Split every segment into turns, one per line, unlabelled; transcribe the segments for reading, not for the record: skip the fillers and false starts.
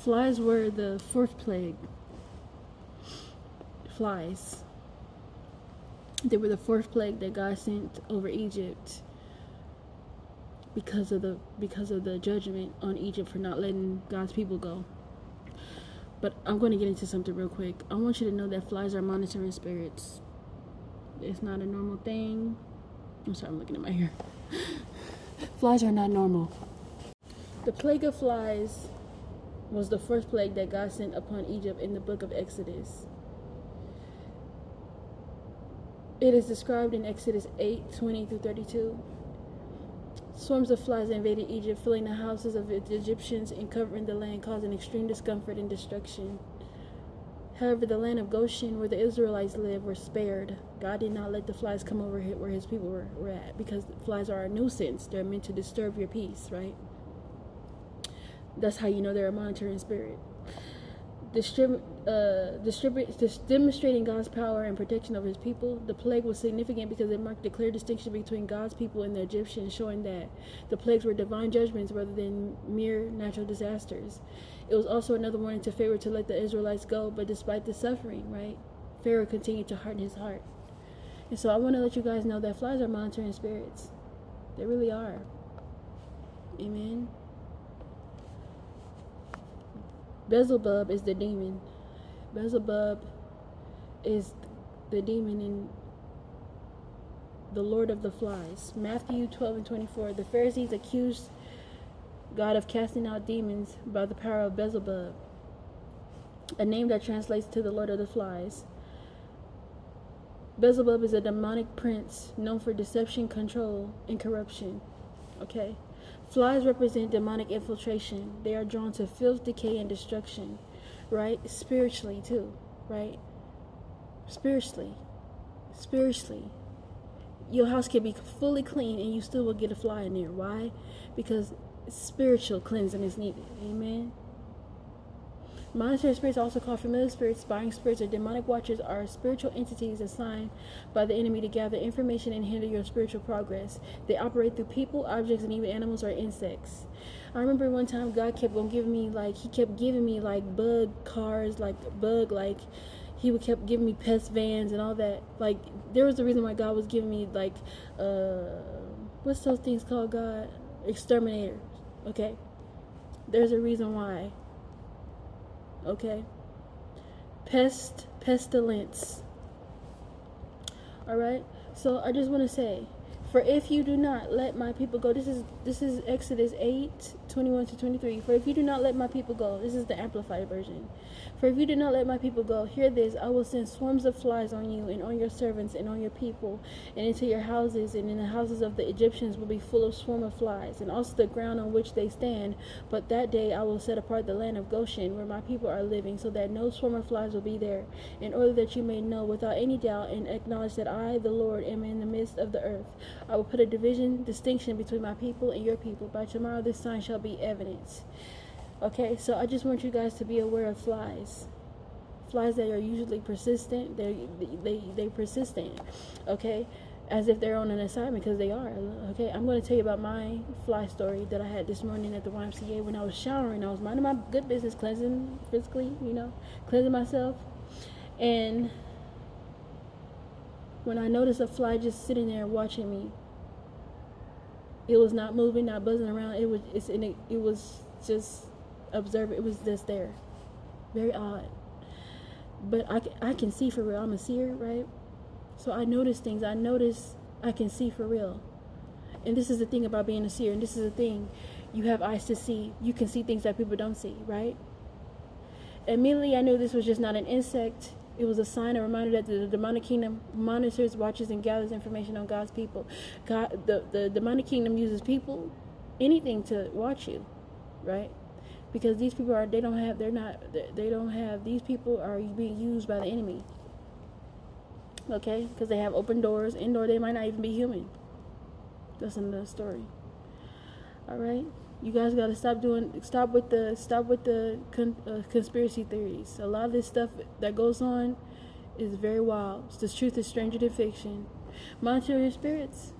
Flies were the fourth plague. Flies. They were the fourth plague that God sent over Egypt because of the judgment on Egypt for not letting God's people go. But I'm going to get into something real quick. I want you to know that flies are monitoring spirits. It's not a normal thing. I'm sorry, I'm looking at my hair. Flies are not normal. The plague of flies was the first plague that God sent upon Egypt in the book of Exodus. It is described in Exodus 8:20-32. Swarms of flies invaded Egypt, filling the houses of the Egyptians and covering the land, causing extreme discomfort and destruction. However, the land of Goshen, where the Israelites lived, were spared. God did not let the flies come over where his people were at, because flies are a nuisance. They're meant to disturb your peace, right? That's how you know they're a monitoring spirit. Demonstrating God's power and protection over his people. The plague was significant because it marked a clear distinction between God's people and the Egyptians, showing that the plagues were divine judgments rather than mere natural disasters. It was also another warning to Pharaoh to let the Israelites go, but despite the suffering, right, Pharaoh continued to harden his heart. And so I want to let you guys know that flies are monitoring spirits. They really are. Amen. Beelzebub is the demon. Beelzebub is the demon and the lord of the flies. Matthew 12:24. The Pharisees accused God of casting out demons by the power of Beelzebub, a name that translates to the lord of the flies. Beelzebub is a demonic prince known for deception, control, and corruption. Okay? Flies represent demonic infiltration. They are drawn to filth, decay, and destruction, right? Spiritually, too, right? Spiritually. Your house can be fully clean and you still will get a fly in there. Why? Because spiritual cleansing is needed. Amen? Monitoring spirits, also called familiar spirits, spying spirits, or demonic watchers, are spiritual entities assigned by the enemy to gather information and hinder your spiritual progress. They operate through people, objects, and even animals or insects. I remember one time God kept on giving me, he kept giving me bug cars, he would kept giving me pest vans and all that. There was a reason why God was giving me what's those things called, God? Exterminators. Okay? There's a reason why. Okay, pestilence. All right. So I just want to say, for if you do not let my people go, this is Exodus 8:21-23. For if you do not let my people go, this is the Amplified version. For if you do not let my people go, hear this: I will send swarms of flies on you and on your servants and on your people and into your houses, and in the houses of the Egyptians will be full of swarm of flies, and also the ground on which they stand. But that day I will set apart the land of Goshen, where my people are living, so that no swarm of flies will be there, in order that you may know without any doubt and acknowledge that I, the Lord, am in the midst of the earth. I will put a distinction between my people and your people. By tomorrow this sign shall be evidence. Okay, so I just want you guys to be aware of flies. Flies that are usually persistent. They persistent. Okay, as if they're on an assignment, because they are. Okay, I'm going to tell you about my fly story that I had this morning at the YMCA when I was showering. I was minding my good business, cleansing physically, cleansing myself, and when I noticed a fly just sitting there watching me. It was not moving, not buzzing around. It was just observing. It was just there. Very odd. But I can see for real. I'm a seer, right? So I notice things. I can see for real. And this is the thing about being a seer. And this is the thing. You have eyes to see. You can see things that people don't see, right? Immediately I knew this was just not an insect. It was a sign, a reminder that the demonic kingdom monitors, watches, and gathers information on God's people. The demonic kingdom uses people, anything, to watch you, right? Because these people these people are being used by the enemy. Okay? Because they have open doors. Indoor, they might not even be human. That's another story. All right? You guys got to stop with the conspiracy theories. A lot of this stuff that goes on is very wild. The truth is stranger than fiction. Monitoring spirits.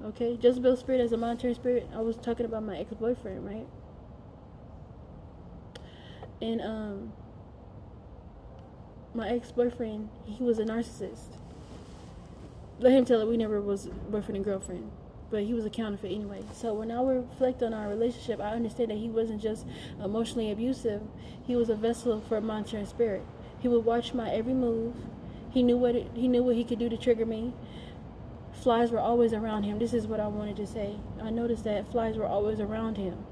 Okay? Jezebel's spirit as a monitoring spirit. I was talking about my ex-boyfriend, right? And my ex-boyfriend, he was a narcissist. Let him tell it, we never was boyfriend and girlfriend, but he was a counterfeit anyway. So when I reflect on our relationship, I understand that he wasn't just emotionally abusive. He was a vessel for a monitoring spirit. He would watch my every move. He knew what he could do to trigger me. Flies were always around him. This is what I wanted to say. I noticed that flies were always around him.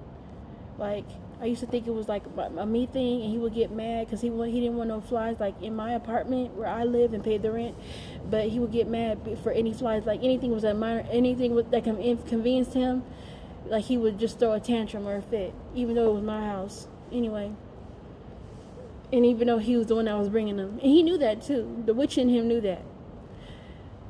Like, I used to think it was like a me thing, and he would get mad because he didn't want no flies like in my apartment where I live and paid the rent. But he would get mad for any flies, like anything was a minor, anything that inconvenienced him. Like, he would just throw a tantrum or a fit, even though it was my house. Anyway, and even though he was the one that was bringing them, and he knew that too. The witch in him knew that.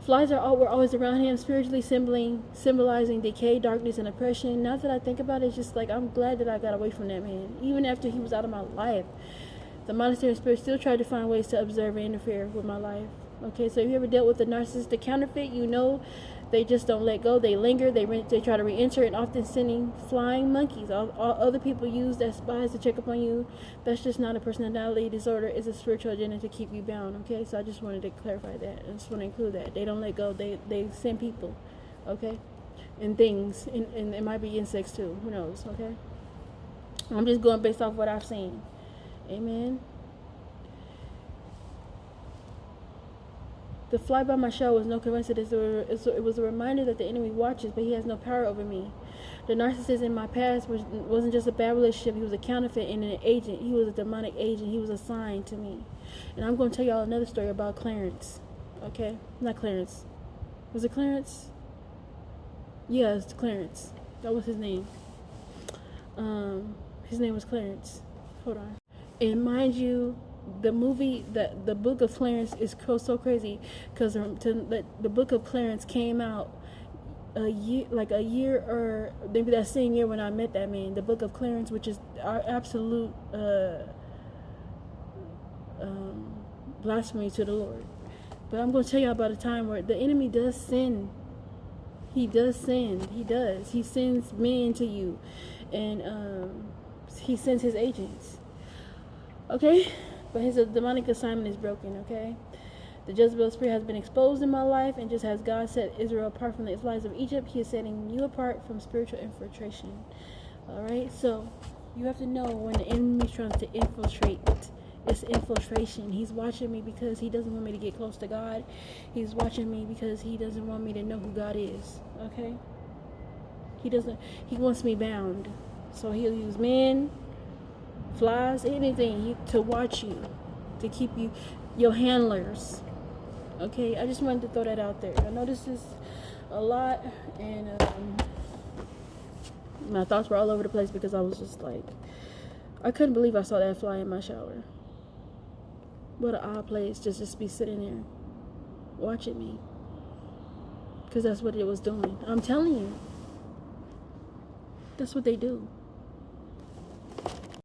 Flies were always around him, spiritually symbolizing decay, darkness, and oppression. Now that I think about it, it's just like I'm glad that I got away from that man. Even after he was out of my life, the monitoring spirit still tried to find ways to observe and interfere with my life. Okay, so if you ever dealt with a narcissistic counterfeit, you know they just don't let go. They linger. They try to re-enter, and often sending flying monkeys. All other people use as spies to check up on you. That's just not a personality disorder. It's a spiritual agenda to keep you bound. Okay, so I just wanted to clarify that. I just want to include that. They don't let go. They send people. Okay, and things, and it might be insects too. Who knows? Okay, I'm just going based off what I've seen. Amen. The fly by my shell was no coincidence. It was a reminder that the enemy watches, but he has no power over me. The narcissist in my past wasn't just a bad relationship. He was a counterfeit and an agent. He was a demonic agent. He was assigned to me. And I'm going to tell y'all another story about Clarence. Okay? Not Clarence. Was it Clarence? Yeah, it's Clarence. That was his name. His name was Clarence. Hold on. And mind you, the movie, the Book of Clarence is so crazy because the Book of Clarence came out a year or maybe that same year when I met that man. The Book of Clarence, which is our absolute blasphemy to the Lord. But I'm going to tell you about a time where the enemy does sin. He does sin. He does. He sends men to you, and he sends his agents. Okay? But his demonic assignment is broken, okay? The Jezebel spirit has been exposed in my life, and just as God set Israel apart from the Israelites of Egypt, he is setting you apart from spiritual infiltration. Alright? So, you have to know when the enemy is trying to infiltrate. It's infiltration. He's watching me because he doesn't want me to get close to God. He's watching me because he doesn't want me to know who God is. Okay? He wants me bound. So he'll use men, flies, anything to watch you, to keep you, your handlers. Okay, I just wanted to throw that out there. I know this is a lot, and my thoughts were all over the place because I was just like, I couldn't believe I saw that fly in my shower. What an odd place to just be sitting there watching me, because that's what it was doing. I'm telling you, that's what they do.